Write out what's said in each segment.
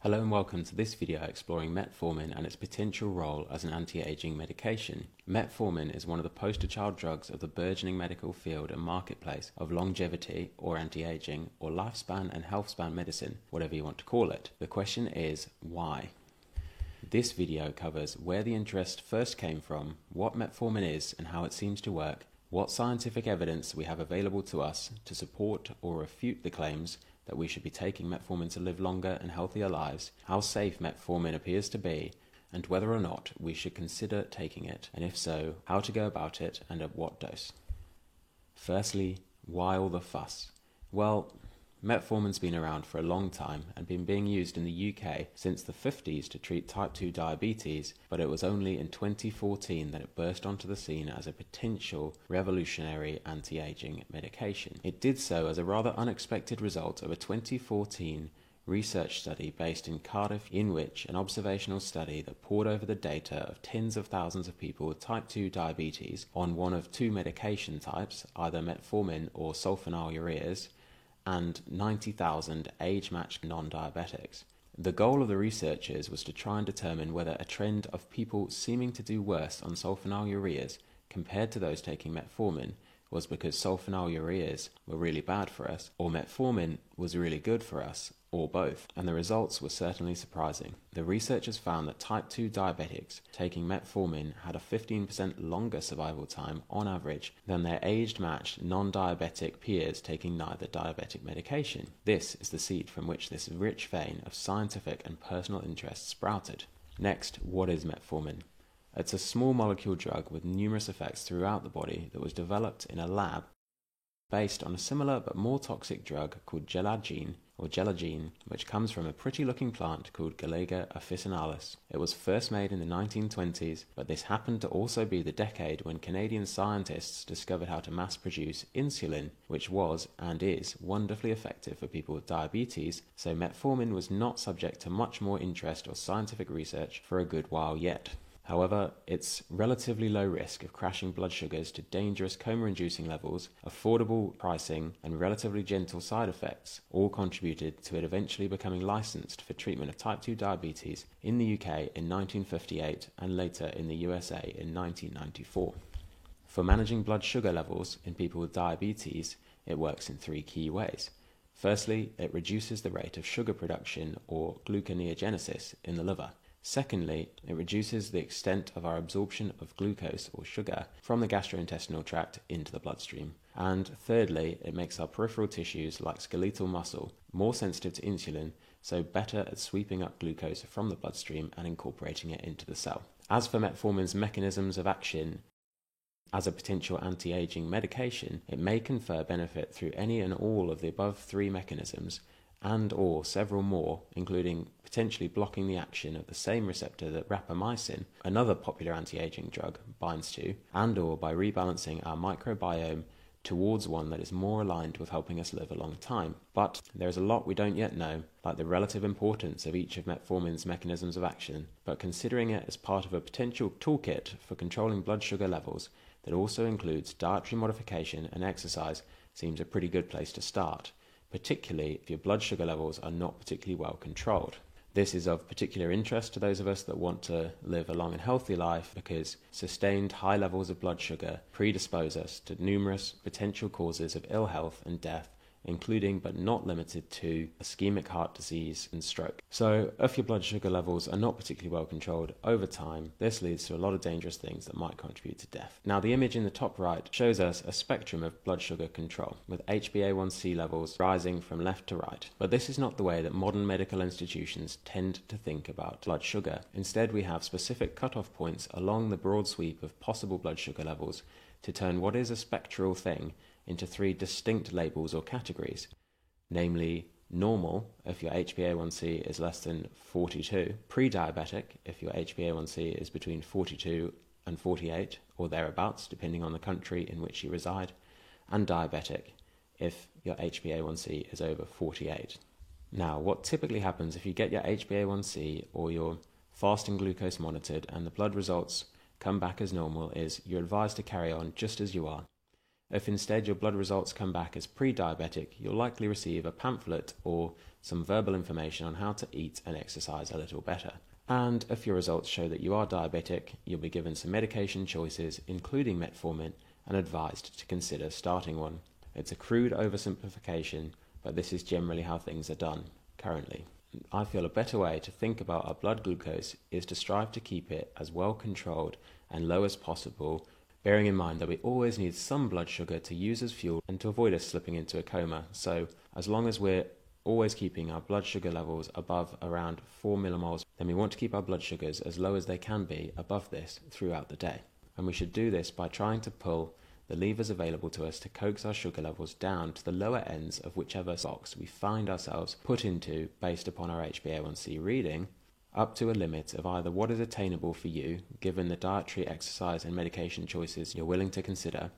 Hello and welcome to this video exploring metformin and its potential role as an anti-aging medication. Metformin is one of the poster child drugs of the burgeoning medical field and marketplace of longevity or anti-aging or lifespan and healthspan medicine, whatever you want to call it. The question is, why? This video covers where the interest first came from, what metformin is and how it seems to work, what scientific evidence we have available to us to support or refute the claims that we should be taking metformin to live longer and healthier lives, how safe metformin appears to be, and whether or not we should consider taking it, and if so, how to go about it and at what dose. Firstly, why all the fuss? Well, metformin's been around for a long time and been being used in the UK since the 50s to treat type 2 diabetes, but it was only in 2014 that it burst onto the scene as a potential revolutionary anti-aging medication. It did so as a rather unexpected result of a 2014 research study based in Cardiff, in which an observational study that pored over the data of tens of thousands of people with type 2 diabetes on one of two medication types, either metformin or sulfonylureas, and 90,000 age-matched non-diabetics. The goal of the researchers was to try and determine whether a trend of people seeming to do worse on sulfonylureas compared to those taking metformin was because sulfonylureas were really bad for us, or metformin was really good for us, or both, and the results were certainly surprising. The researchers found that type 2 diabetics taking metformin had a 15% longer survival time on average than their age-matched non-diabetic peers taking neither diabetic medication. This is the seed from which this rich vein of scientific and personal interest sprouted. Next, what is metformin? It's a small molecule drug with numerous effects throughout the body that was developed in a lab based on a similar but more toxic drug called gelagine, which comes from a pretty looking plant called Galega officinalis. It was first made in the 1920s, but this happened to also be the decade when Canadian scientists discovered how to mass produce insulin, which was and is wonderfully effective for people with diabetes, so metformin was not subject to much more interest or scientific research for a good while yet. However, its relatively low risk of crashing blood sugars to dangerous coma-inducing levels, affordable pricing, and relatively gentle side effects all contributed to it eventually becoming licensed for treatment of type 2 diabetes in the UK in 1958 and later in the USA in 1994. For managing blood sugar levels in people with diabetes, it works in three key ways. Firstly, it reduces the rate of sugar production or gluconeogenesis in the liver. Secondly, it reduces the extent of our absorption of glucose or sugar from the gastrointestinal tract into the bloodstream. And thirdly, it makes our peripheral tissues like skeletal muscle more sensitive to insulin, so better at sweeping up glucose from the bloodstream and incorporating it into the cell. As for metformin's mechanisms of action as a potential anti-aging medication, it may confer benefit through any and all of the above three mechanisms, and or several more, including potentially blocking the action of the same receptor that rapamycin, another popular anti-aging drug, binds to, and or by rebalancing our microbiome towards one that is more aligned with helping us live a long time. But there is a lot we don't yet know, like the relative importance of each of metformin's mechanisms of action, but considering it as part of a potential toolkit for controlling blood sugar levels that also includes dietary modification and exercise seems a pretty good place to start, particularly if your blood sugar levels are not particularly well controlled. This is of particular interest to those of us that want to live a long and healthy life because sustained high levels of blood sugar predispose us to numerous potential causes of ill health and death, including but not limited to ischemic heart disease and stroke. So if your blood sugar levels are not particularly well controlled over time, this leads to a lot of dangerous things that might contribute to death. Now the image in the top right shows us a spectrum of blood sugar control, with HbA1c levels rising from left to right. But this is not the way that modern medical institutions tend to think about blood sugar. Instead, we have specific cutoff points along the broad sweep of possible blood sugar levels to turn what is a spectral thing into three distinct labels or categories, namely normal if your HbA1c is less than 42, pre-diabetic if your HbA1c is between 42 and 48 or thereabouts depending on the country in which you reside, and diabetic if your HbA1c is over 48. Now, what typically happens if you get your HbA1c or your fasting glucose monitored and the blood results come back as normal is you're advised to carry on just as you are. If instead your blood results come back as pre-diabetic, you'll likely receive a pamphlet or some verbal information on how to eat and exercise a little better. And if your results show that you are diabetic, you'll be given some medication choices, including metformin, and advised to consider starting one. It's a crude oversimplification, but this is generally how things are done currently. I feel a better way to think about our blood glucose is to strive to keep it as well controlled and low as possible, bearing in mind that we always need some blood sugar to use as fuel and to avoid us slipping into a coma. So as long as we're always keeping our blood sugar levels above around 4 millimoles, then we want to keep our blood sugars as low as they can be above this throughout the day. And we should do this by trying to pull the levers available to us to coax our sugar levels down to the lower ends of whichever box we find ourselves put into based upon our HbA1c reading, up to a limit of either what is attainable for you, given the dietary, exercise and medication choices you're willing to consider,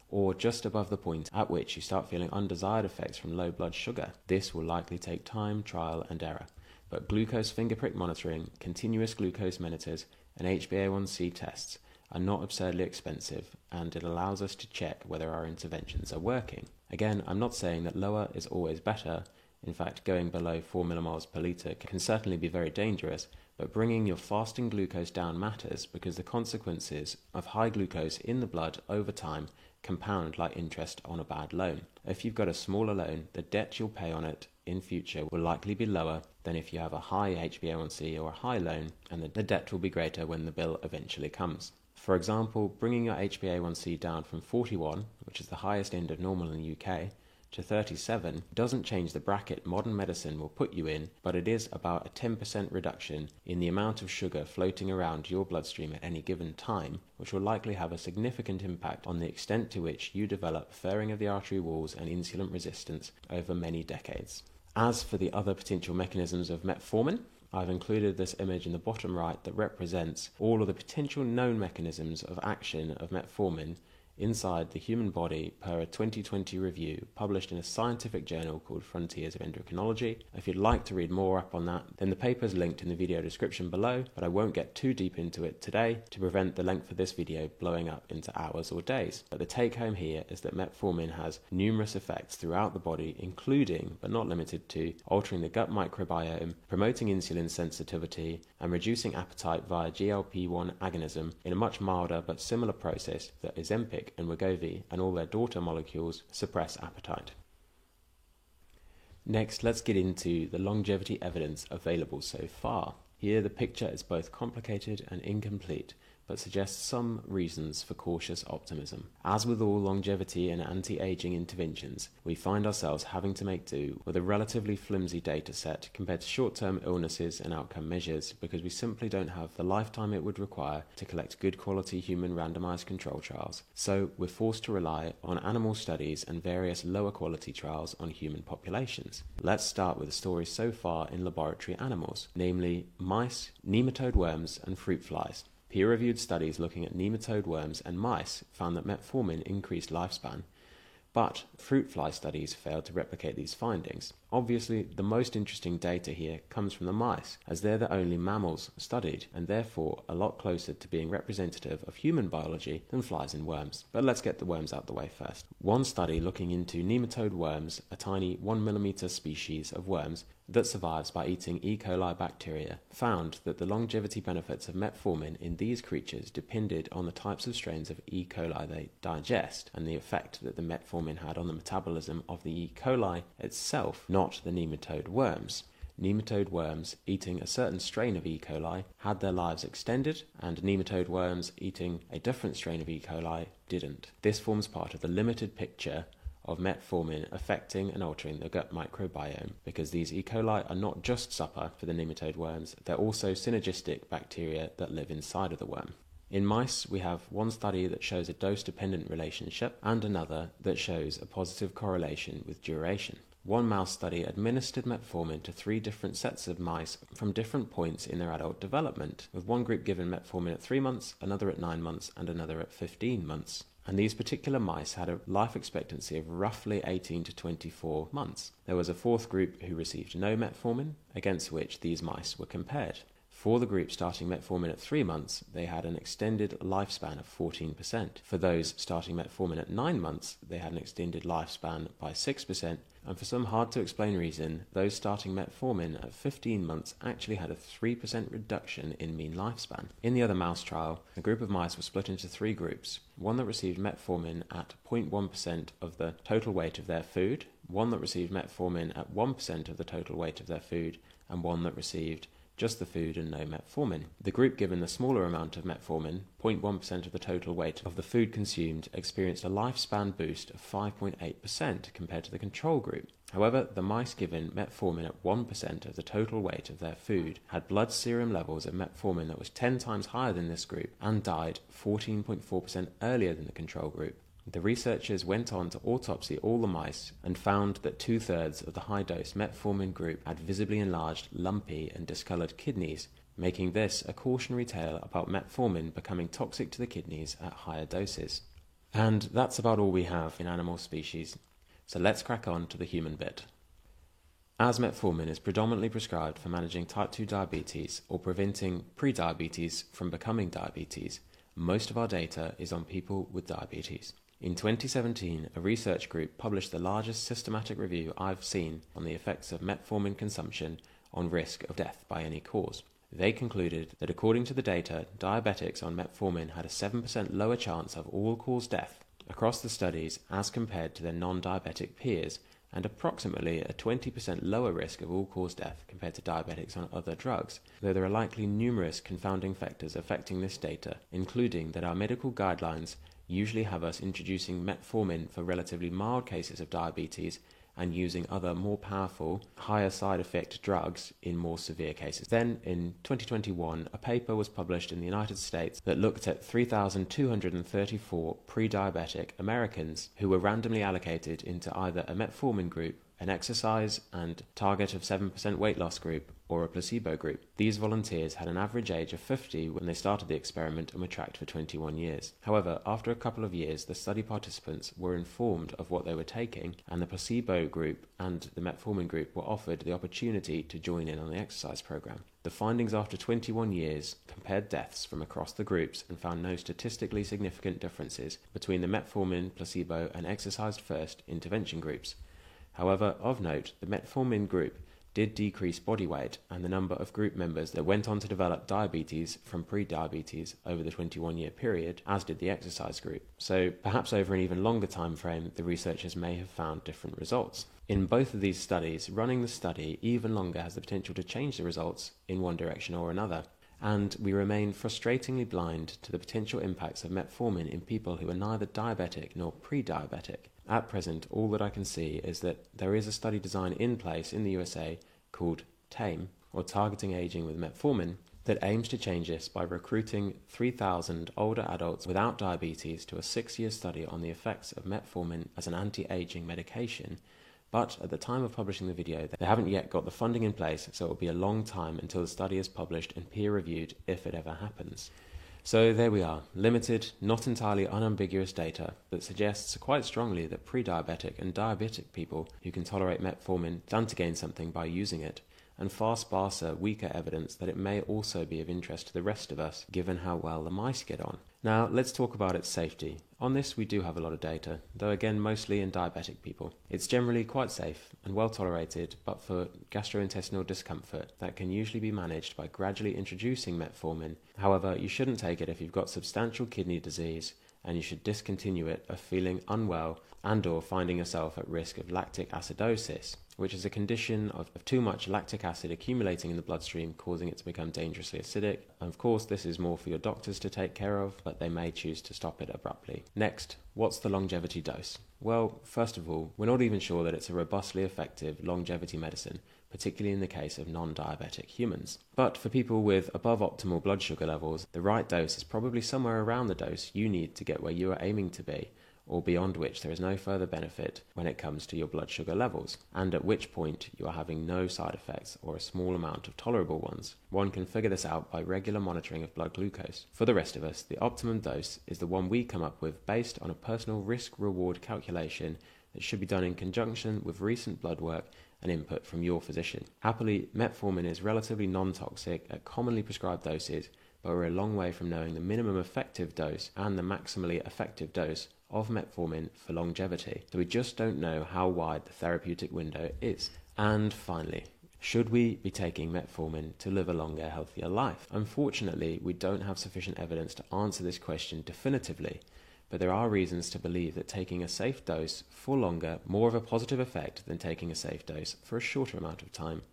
or just above the point at which you start feeling undesired effects from low blood sugar. This will likely take time, trial and error, but glucose finger prick monitoring, continuous glucose monitors and HbA1c tests are not absurdly expensive, and it allows us to check whether our interventions are working. Again, I'm not saying that lower is always better. In fact, going below 4 millimoles per litre can certainly be very dangerous, but bringing your fasting glucose down matters because the consequences of high glucose in the blood over time compound like interest on a bad loan. If you've got a smaller loan, the debt you'll pay on it in future will likely be lower than if you have a high HbA1c or a high loan, and the debt will be greater when the bill eventually comes. For example, bringing your HbA1c down from 41, which is the highest end of normal in the UK, to 37 doesn't change the bracket modern medicine will put you in, but it is about a 10% reduction in the amount of sugar floating around your bloodstream at any given time, which will likely have a significant impact on the extent to which you develop furring of the artery walls and insulin resistance over many decades. As for the other potential mechanisms of metformin, I've included this image in the bottom right that represents all of the potential known mechanisms of action of metformin inside the human body per a 2020 review published in a scientific journal called Frontiers of Endocrinology. If you'd like to read more up on that, then the paper is linked in the video description below, but I won't get too deep into it today to prevent the length of this video blowing up into hours or days. But the take home here is that metformin has numerous effects throughout the body, including, but not limited to, altering the gut microbiome, promoting insulin sensitivity, and reducing appetite via GLP-1 agonism in a much milder but similar process that Ozempic and Wegovy and all their daughter molecules suppress appetite. Next, let's get into the longevity evidence available so far. Here the picture is both complicated and incomplete, but suggests some reasons for cautious optimism. As with all longevity and anti-aging interventions, we find ourselves having to make do with a relatively flimsy data set compared to short-term illnesses and outcome measures because we simply don't have the lifetime it would require to collect good quality human randomized control trials. So we're forced to rely on animal studies and various lower quality trials on human populations. Let's start with the stories so far in laboratory animals, namely mice, nematode worms and fruit flies. Peer-reviewed studies looking at nematode worms and mice found that metformin increased lifespan, but fruit fly studies failed to replicate these findings. Obviously, the most interesting data here comes from the mice, as they're the only mammals studied, and therefore a lot closer to being representative of human biology than flies and worms. But let's get the worms out the way first. One study looking into nematode worms, a tiny 1 millimeter species of worms that survives by eating E. coli bacteria, found that the longevity benefits of metformin in these creatures depended on the types of strains of E. coli they digest and the effect that the metformin had on the metabolism of the E. coli itself, not the nematode worms. Nematode worms eating a certain strain of E. coli had their lives extended, and nematode worms eating a different strain of E. coli didn't. This forms part of the limited picture of metformin affecting and altering the gut microbiome, because these E. coli are not just supper for the nematode worms, they're also synergistic bacteria that live inside of the worm. In mice, we have one study that shows a dose-dependent relationship and another that shows a positive correlation with duration. One mouse study administered metformin to 3 different sets of mice from different points in their adult development, with one group given metformin at 3 months, another at 9 months, and another at 15 months. And these particular mice had a life expectancy of roughly 18 to 24 months. There was a 4th group who received no metformin, against which these mice were compared. For the group starting metformin at 3 months, they had an extended lifespan of 14%. For those starting metformin at 9 months, they had an extended lifespan by 6%. And for some hard-to-explain reason, those starting metformin at 15 months actually had a 3% reduction in mean lifespan. In the other mouse trial, a group of mice was split into 3 groups. One that received metformin at 0.1% of the total weight of their food, one that received metformin at 1% of the total weight of their food, and one that received just the food and no metformin. The group given the smaller amount of metformin, 0.1% of the total weight of the food consumed, experienced a lifespan boost of 5.8% compared to the control group. However, the mice given metformin at 1% of the total weight of their food had blood serum levels of metformin that was 10 times higher than this group and died 14.4% earlier than the control group. The researchers went on to autopsy all the mice and found that 2/3 of the high-dose metformin group had visibly enlarged, lumpy and discoloured kidneys, making this a cautionary tale about metformin becoming toxic to the kidneys at higher doses. And that's about all we have in animal species. So let's crack on to the human bit. As metformin is predominantly prescribed for managing type 2 diabetes or preventing prediabetes from becoming diabetes, most of our data is on people with diabetes. In 2017, a research group published the largest systematic review I've seen on the effects of metformin consumption on risk of death by any cause. They concluded that according to the data, diabetics on metformin had a 7% lower chance of all-cause death across the studies as compared to their non-diabetic peers, and approximately a 20% lower risk of all-cause death compared to diabetics on other drugs, though there are likely numerous confounding factors affecting this data, including that our medical guidelines usually have us introducing metformin for relatively mild cases of diabetes and using other more powerful, higher side effect drugs in more severe cases. Then, in 2021, a paper was published in the United States that looked at 3,234 pre-diabetic Americans who were randomly allocated into either a metformin group, an exercise and target of 7% weight loss group, or a placebo group. These volunteers had an average age of 50 when they started the experiment and were tracked for 21 years. However, after a couple of years, the study participants were informed of what they were taking, and the placebo group and the metformin group were offered the opportunity to join in on the exercise program. The findings after 21 years compared deaths from across the groups and found no statistically significant differences between the metformin, placebo, and exercise-first intervention groups. However, of note, the metformin group did decrease body weight and the number of group members that went on to develop diabetes from pre-diabetes over the 21-year period, as did the exercise group. So perhaps over an even longer time frame, the researchers may have found different results. In both of these studies, running the study even longer has the potential to change the results in one direction or another. And we remain frustratingly blind to the potential impacts of metformin in people who are neither diabetic nor pre-diabetic. At present, all that I can see is that there is a study design in place in the USA called TAME, or Targeting Aging with Metformin, that aims to change this by recruiting 3,000 older adults without diabetes to a 6-year study on the effects of metformin as an anti-aging medication. But at the time of publishing the video, they haven't yet got the funding in place, so it will be a long time until the study is published and peer-reviewed, if it ever happens. So there we are, limited, not entirely unambiguous data that suggests quite strongly that pre-diabetic and diabetic people who can tolerate metformin stand to gain something by using it, and far sparser, weaker evidence that it may also be of interest to the rest of us, given how well the mice get on. Now, let's talk about its safety. On this, we do have a lot of data, though again mostly in diabetic people. It's generally quite safe and well tolerated, but for gastrointestinal discomfort that can usually be managed by gradually introducing metformin. However, you shouldn't take it if you've got substantial kidney disease, and you should discontinue it if feeling unwell and/or finding yourself at risk of lactic acidosis, which is a condition of too much lactic acid accumulating in the bloodstream, causing it to become dangerously acidic. And of course, this is more for your doctors to take care of, but they may choose to stop it abruptly. Next, what's the longevity dose? Well, first of all, we're not even sure that it's a robustly effective longevity medicine, particularly in the case of non-diabetic humans. But for people with above optimal blood sugar levels, the right dose is probably somewhere around the dose you need to get where you are aiming to be, or beyond which there is no further benefit when it comes to your blood sugar levels, and at which point you are having no side effects or a small amount of tolerable ones. One can figure this out by regular monitoring of blood glucose. For the rest of us, the optimum dose is the one we come up with based on a personal risk-reward calculation that should be done in conjunction with recent blood work and input from your physician. Happily, metformin is relatively non-toxic at commonly prescribed doses, but we're a long way from knowing the minimum effective dose and the maximally effective dose of metformin for longevity, so we just don't know how wide the therapeutic window is. And finally, should we be taking metformin to live a longer, healthier life? Unfortunately, we don't have sufficient evidence to answer this question definitively, but there are reasons to believe that taking a safe dose for longer more of a positive effect than taking a safe dose for a shorter amount of time.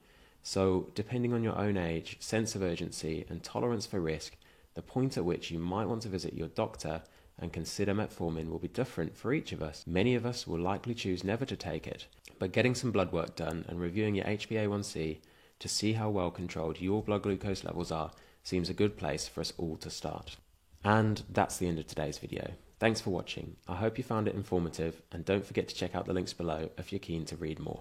So, depending on your own age, sense of urgency, and tolerance for risk, the point at which you might want to visit your doctor and consider metformin will be different for each of us. Many of us will likely choose never to take it, but getting some blood work done and reviewing your HbA1c to see how well controlled your blood glucose levels are seems a good place for us all to start. And that's the end of today's video. Thanks for watching. I hope you found it informative, and don't forget to check out the links below if you're keen to read more.